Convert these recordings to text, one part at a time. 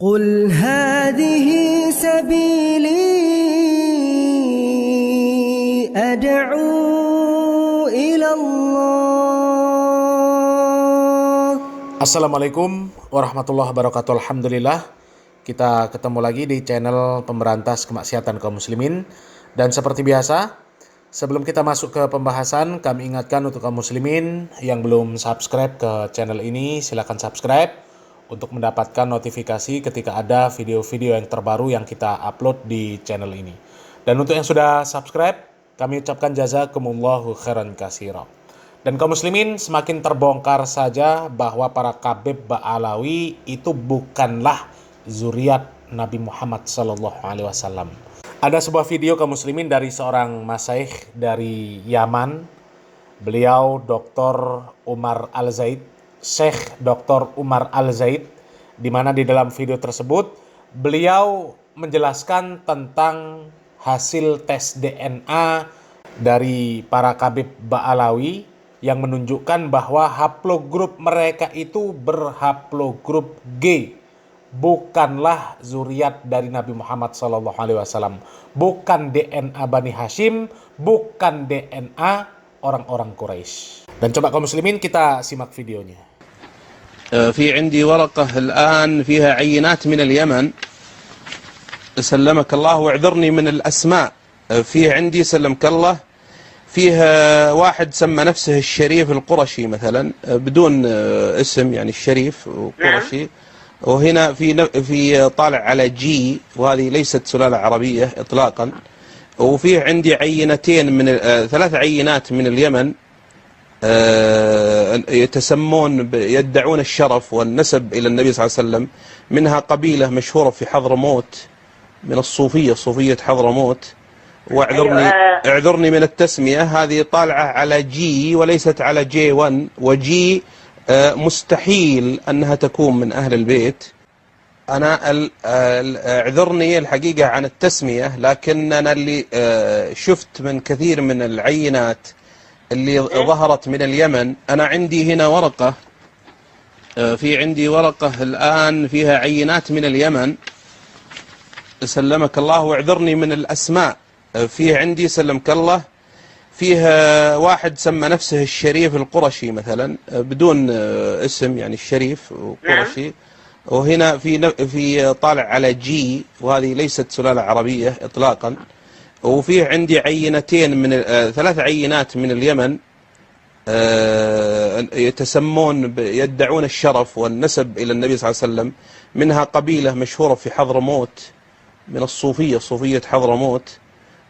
قل هذه سبيلي أدعو إلى الله. Assalamualaikum warahmatullahi wabarakatuh. Alhamdulillah, kita ketemu lagi di channel pemberantas kemaksiatan kaum muslimin. Dan seperti biasa, sebelum kita masuk ke pembahasan, kami ingatkan untuk kaum muslimin yang belum subscribe ke channel ini, silakan subscribe untuk mendapatkan notifikasi ketika ada video-video yang terbaru yang kita upload di channel ini. Dan untuk yang sudah subscribe, kami ucapkan jazakumullahu khairan katsira. Dan kaum muslimin, semakin terbongkar saja bahwa para Khabib Ba'alawi itu bukanlah zuriat Nabi Muhammad SAW. Ada sebuah video kaum muslimin dari seorang masyaikh dari Yaman. Beliau Dr. Umar Al-Zaid, Syekh Dr. Umar Al-Zaid, di mana di dalam video tersebut beliau menjelaskan tentang hasil tes DNA dari para Khabib Ba'alawi yang menunjukkan bahwa haplogrup mereka itu berhaplogrup G, bukanlah zuriat dari Nabi Muhammad SAW, bukan DNA Bani Hashim, bukan DNA orang-orang Quraisy. Dan coba kaum muslimin kita simak videonya. في عندي ورقة الآن فيها عينات من اليمن، سلمك الله واعذرني من الأسماء. فيه عندي سلمك الله فيها واحد سمى نفسه الشريف القرشي مثلا بدون اسم، يعني الشريف القرشي. وهنا في طالع على جي، وهذه ليست سلالة عربية إطلاقا. وفيه عندي عينتين من 3 عينات من اليمن يتسمون يدعون الشرف والنسب إلى النبي صلى الله عليه وسلم. منها قبيلة مشهورة في حضرموت من الصوفية، صوفية حضرموت. واعذرني من التسمية، هذه طالعة على جي وليست على جي 1، وجي مستحيل أنها تكون من أهل البيت. أنا اعذرني الحقيقة عن التسمية، لكن أنا اللي شفت من كثير من العينات اللي ظهرت من اليمن. أنا عندي هنا ورقة، في عندي ورقة الآن فيها عينات من اليمن، سلمك الله واعذرني من الأسماء. فيه عندي سلمك الله فيها واحد سمى نفسه الشريف القرشي مثلا بدون اسم، يعني الشريف القرشي. وهنا في طالع على جي، وهذه ليست سلالة عربية إطلاقا. وفيه عندي عينتين من 3 عينات من اليمن يتسمون يدعون الشرف والنسب إلى النبي صلى الله عليه وسلم. منها قبيلة مشهورة في حضرموت من الصوفية، صوفية حضرموت.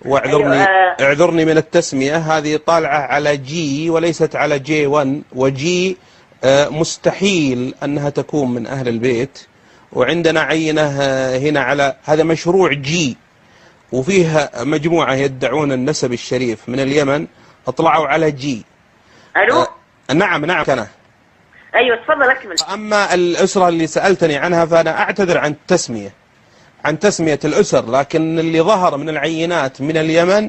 واعذرني من التسمية، هذه طالعة على جي وليست على جي 1، وجي مستحيل أنها تكون من أهل البيت. وعندنا عينة هنا على هذا مشروع جي، وفيها مجموعة يدعون النسب الشريف من اليمن، اطلعوا على جي. ألو؟ نعم أنا. أيوة تفضل أكمل. أما الأسرة اللي سألتني عنها فأنا أعتذر عن تسمية الأسر، لكن اللي ظهر من العينات من اليمن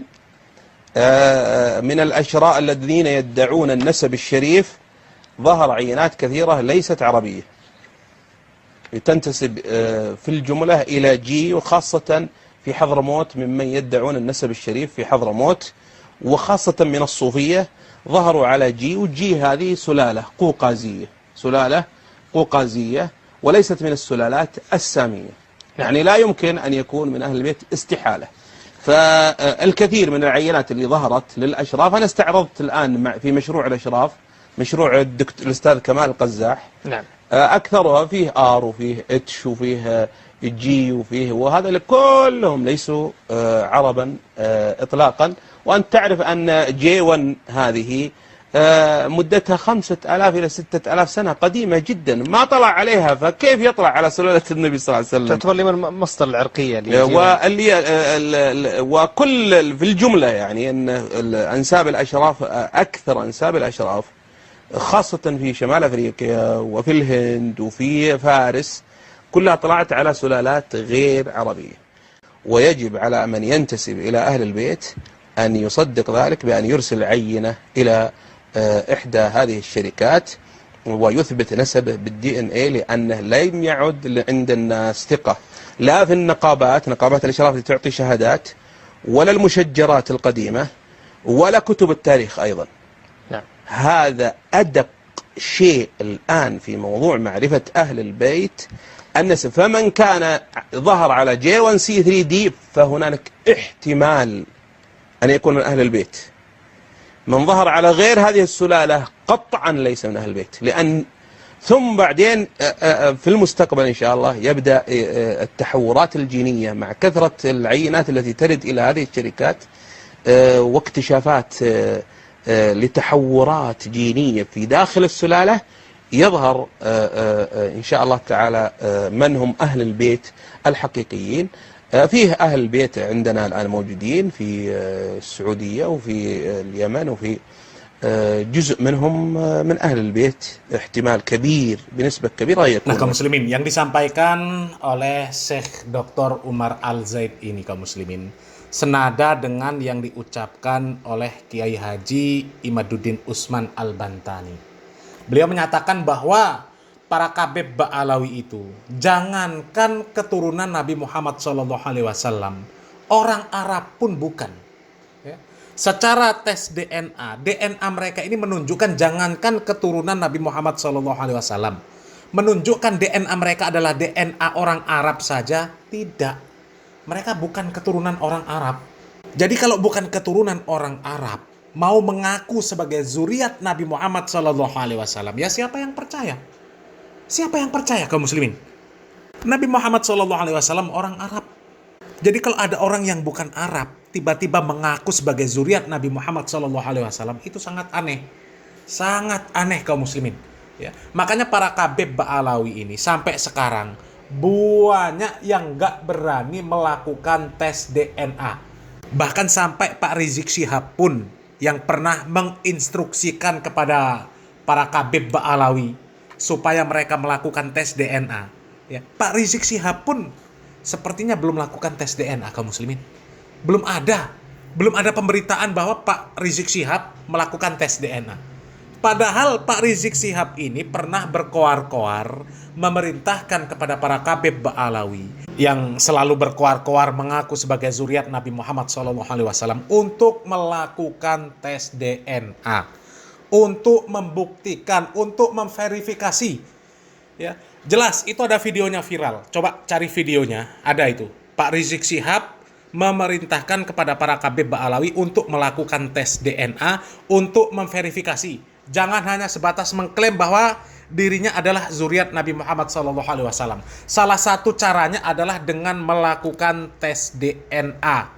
من الأشراء الذين يدعون النسب الشريف، ظهر عينات كثيرة ليست عربية تنتسب في الجملة إلى جي، وخاصة في حضرموت ممن يدعون النسب الشريف في حضرموت، وخاصة من الصوفية ظهروا على جي. والجي هذه سلالة قوقازية وليست من السلالات السامية، يعني لا يمكن أن يكون من أهل البيت استحالة. فالكثير من العينات اللي ظهرت للأشراف أنا استعرضت الآن في مشروع الأشراف، مشروع الأستاذ كمال القزاح. نعم. أكثرها فيه آر وفيه اتش وفيه جي وفيه، وهذا كلهم ليسوا عربا إطلاقا. وأنت تعرف أن جي 1 هذه مدتها 5000 إلى 6000 سنة، قديمة جدا، ما طلع عليها، فكيف يطلع على سلالة النبي صلى الله عليه وسلم؟ تعتبر لي من مصدر العرقية وكل في الجملة، يعني أن أنساب الأشراف، أكثر أنساب الأشراف خاصة في شمال أفريقيا وفي الهند وفي فارس كلها طلعت على سلالات غير عربية. ويجب على من ينتسب إلى أهل البيت أن يصدق ذلك بأن يرسل عينة إلى إحدى هذه الشركات ويثبت نسبه بالدي ان اي، لانه لم يعد عند الناس ثقه لا في نقابات الاشراف اللي تعطي شهادات، ولا المشجرات القديمه، ولا كتب التاريخ ايضا. نعم. هذا ادق شيء الان في موضوع معرفه اهل البيت النسب. فمن كان ظهر على J1C3D فهنالك احتمال ان يكون من اهل البيت. من ظهر على غير هذه السلالة قطعا ليس من أهل البيت، لأن ثم بعدين في المستقبل إن شاء الله يبدأ التحورات الجينية مع كثرة العينات التي ترد إلى هذه الشركات واكتشافات لتحورات جينية في داخل السلالة، يظهر إن شاء الله تعالى من هم أهل البيت الحقيقيين. فيه أهل البيت عندنا الآن موجودين في السعودية وفي اليمن، وفي جزء منهم من أهل البيت احتمال كبير بنسبة كبيرة يكون. Nah, kaum muslimin, yang disampaikan oleh Syekh Dr. Umar Al-Zaid ini, kaum muslimin, senada dengan yang diucapkan oleh Kiai Haji Imaduddin Usman Al-Bantani. Beliau menyatakan bahwa para Kabeb Ba'alawi itu, jangankan keturunan Nabi Muhammad SAW, orang Arab pun bukan. Ya. Secara tes DNA mereka ini menunjukkan jangankan keturunan Nabi Muhammad SAW, menunjukkan DNA mereka adalah DNA orang Arab saja, tidak. Mereka bukan keturunan orang Arab. Jadi kalau bukan keturunan orang Arab, mau mengaku sebagai zuriat Nabi Muhammad SAW, ya siapa yang percaya? Siapa yang percaya, kaum muslimin? Nabi Muhammad SAW orang Arab. Jadi kalau ada orang yang bukan Arab tiba-tiba mengaku sebagai zuriat Nabi Muhammad SAW, itu sangat aneh. Sangat aneh, kaum muslimin. Ya. Makanya para Kabeb Ba'alawi ini sampai sekarang banyak yang gak berani melakukan tes DNA. Bahkan sampai Pak Rizik Syihab pun yang pernah menginstruksikan kepada para Kabeb Ba'alawi supaya mereka melakukan tes DNA. Ya. Pak Rizik Syihab pun sepertinya belum melakukan tes DNA, kaum muslimin. Belum ada pemberitaan bahwa Pak Rizik Syihab melakukan tes DNA. Padahal Pak Rizik Syihab ini pernah berkoar-koar memerintahkan kepada para Kabeb Ba'alawi yang selalu berkoar-koar mengaku sebagai zuriat Nabi Muhammad SAW untuk melakukan tes DNA. Untuk membuktikan, untuk memverifikasi. Ya, jelas itu ada videonya viral. Coba cari videonya, ada itu. Pak Rizik Syihab memerintahkan kepada para Kabeb Ba'alawi untuk melakukan tes DNA untuk memverifikasi. Jangan hanya sebatas mengklaim bahwa dirinya adalah zuriat Nabi Muhammad SAW. Salah satu caranya adalah dengan melakukan tes DNA.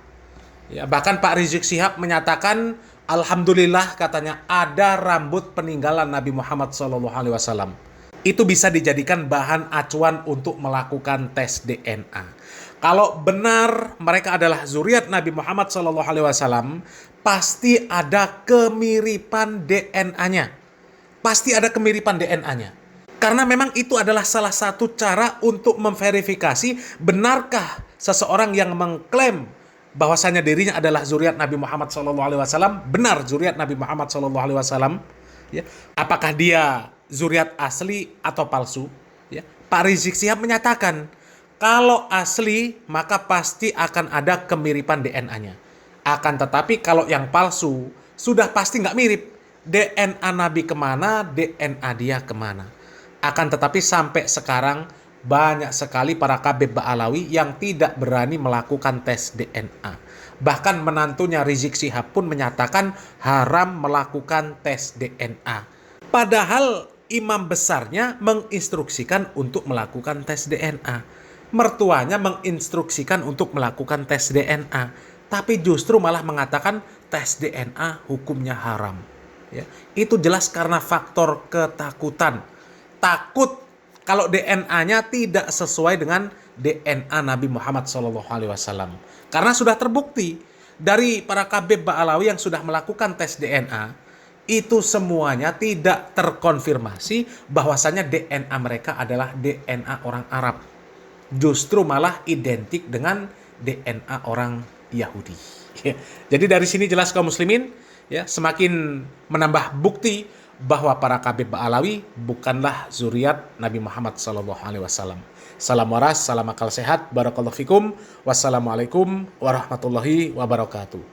Ya, bahkan Pak Rizik Syihab menyatakan, alhamdulillah katanya ada rambut peninggalan Nabi Muhammad SAW. Itu bisa dijadikan bahan acuan untuk melakukan tes DNA. Kalau benar mereka adalah zuriat Nabi Muhammad SAW, pasti ada kemiripan DNA-nya. Pasti ada kemiripan DNA-nya. Karena memang itu adalah salah satu cara untuk memverifikasi benarkah seseorang yang mengklaim bahwasanya dirinya adalah zuriat Nabi Muhammad SAW, benar zuriat Nabi Muhammad SAW, ya. Apakah dia zuriat asli atau palsu? Ya. Pak Rizik Syihab menyatakan, kalau asli maka pasti akan ada kemiripan DNA-nya. Akan tetapi kalau yang palsu, sudah pasti nggak mirip. DNA Nabi kemana, DNA dia kemana. Akan tetapi sampai sekarang, banyak sekali para Kabeb Ba'alawi yang tidak berani melakukan tes DNA. Bahkan menantunya Rizik Syihab pun menyatakan haram melakukan tes DNA. Padahal imam besarnya menginstruksikan untuk melakukan tes DNA. Mertuanya menginstruksikan untuk melakukan tes DNA. Tapi justru malah mengatakan tes DNA hukumnya haram. Ya, itu jelas karena faktor ketakutan. Takut kalau DNA-nya tidak sesuai dengan DNA Nabi Muhammad SAW. Karena sudah terbukti dari para Kabeb Ba'alawi yang sudah melakukan tes DNA, itu semuanya tidak terkonfirmasi bahwasanya DNA mereka adalah DNA orang Arab. Justru malah identik dengan DNA orang Yahudi. Jadi dari sini jelas kaum muslimin, ya, semakin menambah bukti bahwa para Kabir Ba'alawi bukanlah zuriat Nabi Muhammad SAW. Salam waras, salam akal sehat, barakallahu fikum, wassalamualaikum warahmatullahi wabarakatuh.